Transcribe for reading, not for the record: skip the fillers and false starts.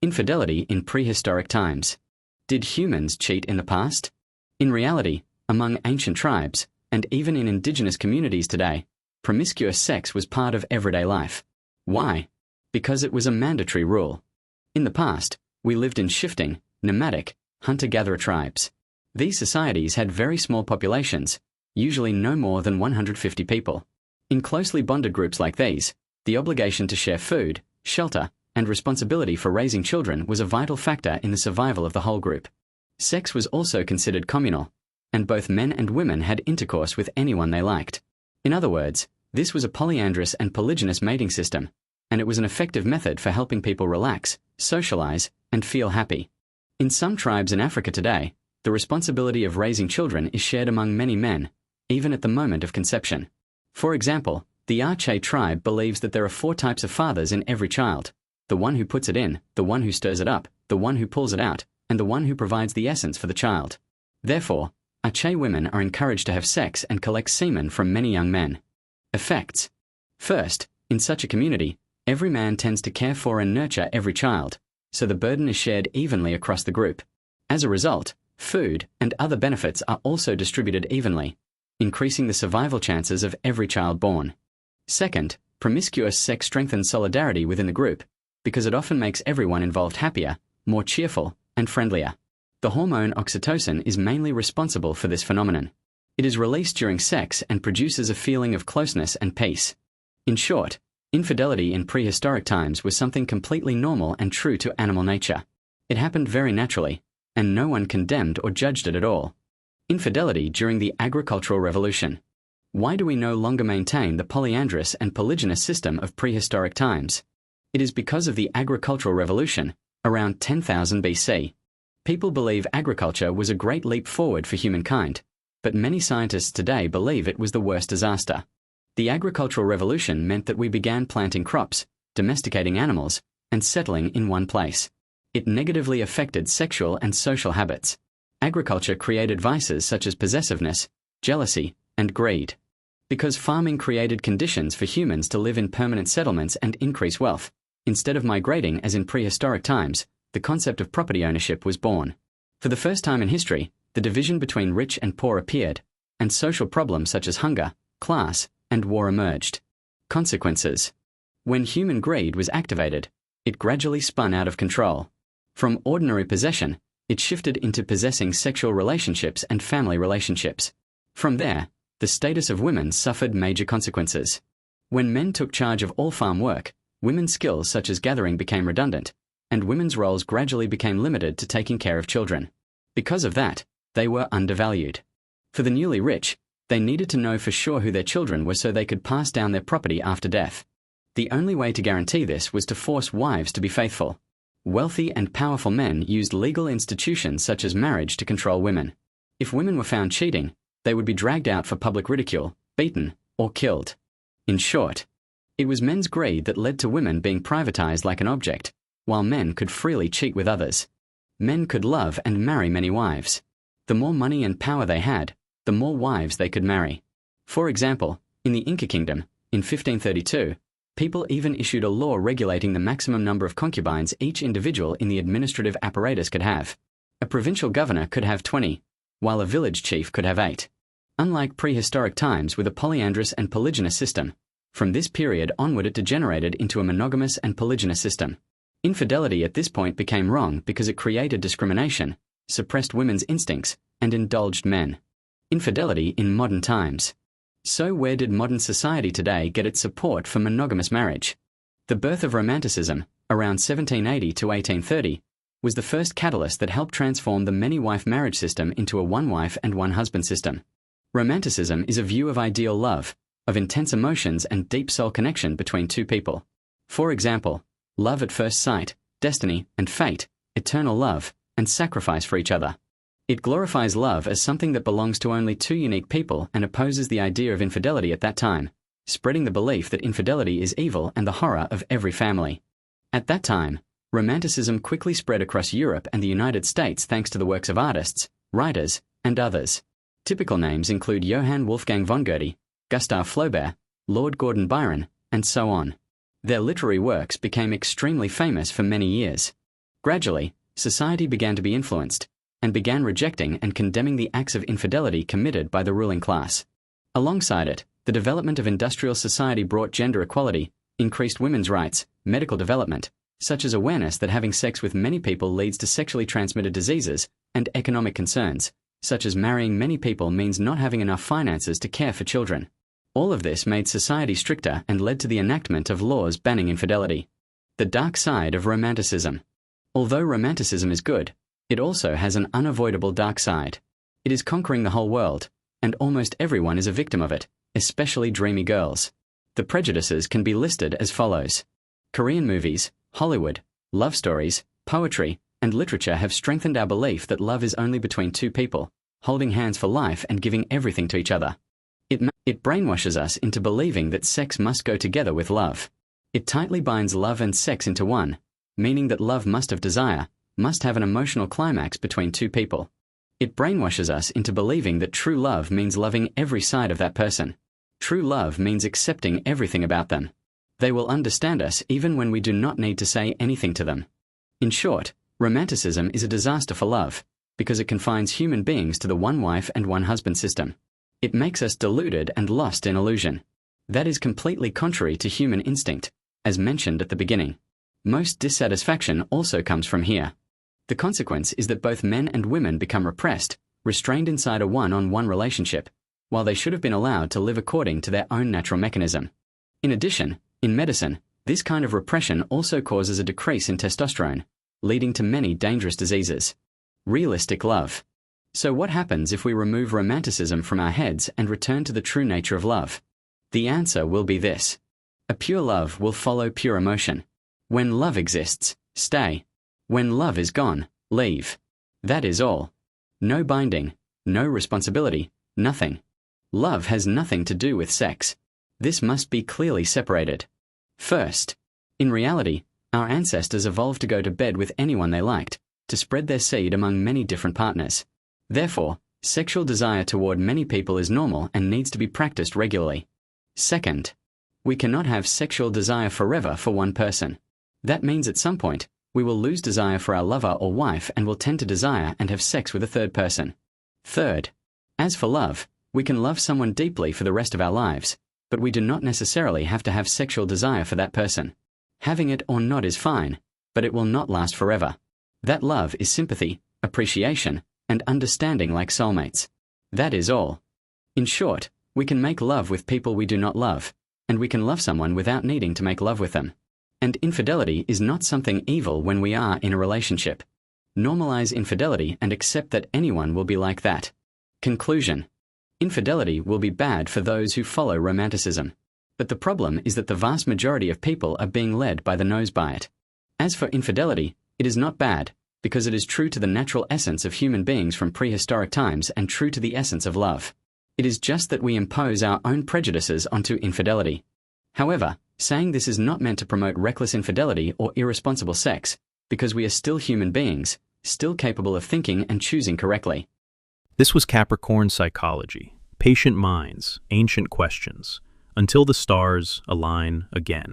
Infidelity in prehistoric times. Did humans cheat in the past? In reality, among ancient tribes, and even in indigenous communities today, promiscuous sex was part of everyday life. Why? Because it was a mandatory rule. In the past, we lived in shifting, nomadic, hunter-gatherer tribes. These societies had very small populations, usually no more than 150 people. In closely bonded groups like these, the obligation to share food, shelter, and responsibility for raising children was a vital factor in the survival of the whole group. Sex was also considered communal, and both men and women had intercourse with anyone they liked. In other words, this was a polyandrous and polygynous mating system, and it was an effective method for helping people relax, socialize, and feel happy. In some tribes in Africa today, the responsibility of raising children is shared among many men, even at the moment of conception. For example, the Aceh tribe believes that there are 4 types of fathers in every child: the one who puts it in, the one who stirs it up, the one who pulls it out, and the one who provides the essence for the child. Therefore, Aceh women are encouraged to have sex and collect semen from many young men. Effects. First, in such a community, every man tends to care for and nurture every child, so the burden is shared evenly across the group. As a result, food and other benefits are also distributed evenly, increasing the survival chances of every child born. Second, promiscuous sex strengthens solidarity within the group, because it often makes everyone involved happier, more cheerful, and friendlier. The hormone oxytocin is mainly responsible for this phenomenon. It is released during sex and produces a feeling of closeness and peace. In short, infidelity in prehistoric times was something completely normal and true to animal nature. It happened very naturally, and no one condemned or judged it at all. Infidelity during the agricultural revolution. Why do we no longer maintain the polyandrous and polygynous system of prehistoric times? It is because of the agricultural revolution, around 10,000 BC. People believe agriculture was a great leap forward for humankind, but many scientists today believe it was the worst disaster. The agricultural revolution meant that we began planting crops, domesticating animals, and settling in one place. It negatively affected sexual and social habits. Agriculture created vices such as possessiveness, jealousy, and greed. Because farming created conditions for humans to live in permanent settlements and increase wealth, instead of migrating as in prehistoric times, the concept of property ownership was born. For the first time in history, the division between rich and poor appeared, and social problems such as hunger, class, and war emerged. Consequences. When human greed was activated, it gradually spun out of control. From ordinary possession, it shifted into possessing sexual relationships and family relationships. From there, the status of women suffered major consequences. When men took charge of all farm work, women's skills such as gathering became redundant, and women's roles gradually became limited to taking care of children. Because of that, they were undervalued. For the newly rich, they needed to know for sure who their children were so they could pass down their property after death. The only way to guarantee this was to force wives to be faithful. Wealthy and powerful men used legal institutions such as marriage to control women. If women were found cheating, they would be dragged out for public ridicule, beaten, or killed. In short, it was men's greed that led to women being privatized like an object, while men could freely cheat with others. Men could love and marry many wives. The more money and power they had, the more wives they could marry. For example, in the Inca kingdom, in 1532, people even issued a law regulating the maximum number of concubines each individual in the administrative apparatus could have. A provincial governor could have 20, while a village chief could have 8. Unlike prehistoric times with a polyandrous and polygynous system, from this period onward it degenerated into a monogamous and polygynous system. Infidelity at this point became wrong because it created discrimination, suppressed women's instincts, and indulged men. Infidelity in modern times. So where did modern society today get its support for monogamous marriage? The birth of Romanticism, around 1780 to 1830, was the first catalyst that helped transform the many-wife marriage system into a one-wife and one-husband system. Romanticism is a view of ideal love, of intense emotions and deep soul connection between two people. For example, love at first sight, destiny and fate, eternal love, and sacrifice for each other. It glorifies love as something that belongs to only two unique people and opposes the idea of infidelity at that time, spreading the belief that infidelity is evil and the horror of every family. At that time, Romanticism quickly spread across Europe and the United States thanks to the works of artists, writers, and others. Typical names include Johann Wolfgang von Goethe, Gustave Flaubert, Lord Gordon Byron, and so on. Their literary works became extremely famous for many years. Gradually, society began to be influenced, and began rejecting and condemning the acts of infidelity committed by the ruling class. Alongside it, the development of industrial society brought gender equality, increased women's rights, medical development, such as awareness that having sex with many people leads to sexually transmitted diseases, and economic concerns, such as marrying many people means not having enough finances to care for children. All of this made society stricter and led to the enactment of laws banning infidelity. The dark side of Romanticism. Although Romanticism is good, it also has an unavoidable dark side. It is conquering the whole world, and almost everyone is a victim of it, especially dreamy girls. The prejudices can be listed as follows. Korean movies, Hollywood, love stories, poetry, and literature have strengthened our belief that love is only between two people, holding hands for life and giving everything to each other. It brainwashes us into believing that sex must go together with love. It tightly binds love and sex into one, meaning that love must have desire, must have an emotional climax between two people. It brainwashes us into believing that true love means loving every side of that person. True love means accepting everything about them. They will understand us even when we do not need to say anything to them. In short, Romanticism is a disaster for love, because it confines human beings to the one wife and one husband system. It makes us deluded and lost in illusion. That is completely contrary to human instinct, as mentioned at the beginning. Most dissatisfaction also comes from here. The consequence is that both men and women become repressed, restrained inside a one-on-one relationship, while they should have been allowed to live according to their own natural mechanism. In addition, in medicine, this kind of repression also causes a decrease in testosterone, leading to many dangerous diseases. Realistic love. So what happens if we remove Romanticism from our heads and return to the true nature of love? The answer will be this. A pure love will follow pure emotion. When love exists, stay. When love is gone, leave. That is all. No binding, no responsibility, nothing. Love has nothing to do with sex. This must be clearly separated. First, in reality, our ancestors evolved to go to bed with anyone they liked, to spread their seed among many different partners. Therefore, sexual desire toward many people is normal and needs to be practiced regularly. Second, we cannot have sexual desire forever for one person. That means at some point, we will lose desire for our lover or wife and will tend to desire and have sex with a third person. Third, as for love, we can love someone deeply for the rest of our lives, but we do not necessarily have to have sexual desire for that person. Having it or not is fine, but it will not last forever. That love is sympathy, appreciation, and understanding like soulmates. That is all. In short, we can make love with people we do not love, and we can love someone without needing to make love with them. And infidelity is not something evil when we are in a relationship. Normalize infidelity and accept that anyone will be like that. Conclusion. Infidelity will be bad for those who follow Romanticism. But the problem is that the vast majority of people are being led by the nose by it. As for infidelity, it is not bad, because it is true to the natural essence of human beings from prehistoric times and true to the essence of love. It is just that we impose our own prejudices onto infidelity. However, saying this is not meant to promote reckless infidelity or irresponsible sex, because we are still human beings, still capable of thinking and choosing correctly. This was Capricorn Psychology. Patient minds, ancient questions. Until the stars align again.